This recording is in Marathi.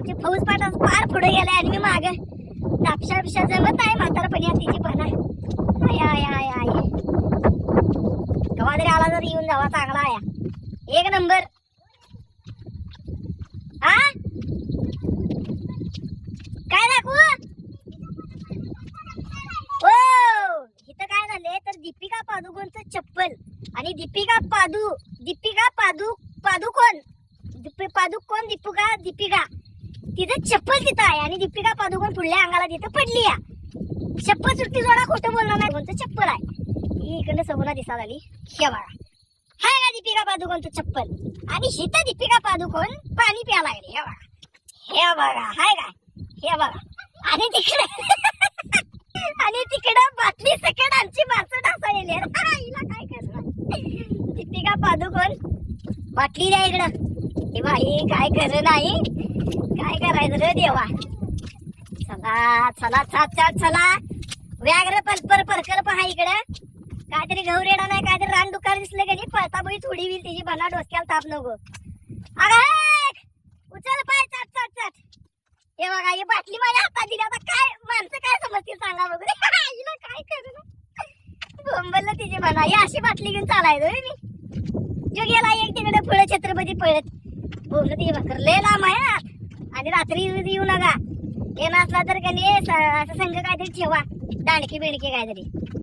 आमची फौज पाठ फार पुढे गेलाय आणि मी माग नापशा पिशा जमत नाही म्हातारपणी तिची पण आय आय आय आय कवा तरी आला जर येऊन जावा चांगला आया एक नंबर हा काय दाखवू ओ इथं काय झालंय तर दीपिका पादुकोणचं चप्पल आणि दीपिका पादुकोण दीपिका तिचं चप्पल तिथं आहे आणि दीपिका पादुकोण पुढल्या अंगाला तिथं पडली या चप्पल सुट्टी जोडा खोटं बोलणार नाही कोणतं चप्पल आहे ही इकडनं समोर दिसायला लागली हे बघा हाय का दीपिका पादुकोणचं चप्पल आणि हिथं दीपिका पादुकोण पाणी प्यायला लागली हे बघा हाय का हे बघा आणि तिकडं बाटली सकट आमची माणसं ढासळलेली हिला काय करणार दीपिका पादुकोण बाटली द्या इकडं हे बाई काय कर नाही काय करायचं रे देवा चला चला छात चला व्याघ्र परकर पहा इकडं काहीतरी गौरेडा नाही काहीतरी रान दुकान दिसलं का नाही पळता बाई थोडी होईल त्याची बना डोसक्याला ताप नको अगं उचल पाय चाट हे बघा ही बाटली माझ्या हातात दिली आता काय माणसं काय समजतील सांगा बघू हिला काय करू बोंबलला तिची बना ही अशी बाटली घेऊन चालायचं मी जो गेला एक तिकडे पुढे छत्रपती पळत बोललं ती भाकरले लांब आहे आणि रात्री येऊ नका हे नसला तर का नाही असं संघ काहीतरी ठेवा दांडकी बिडकी काहीतरी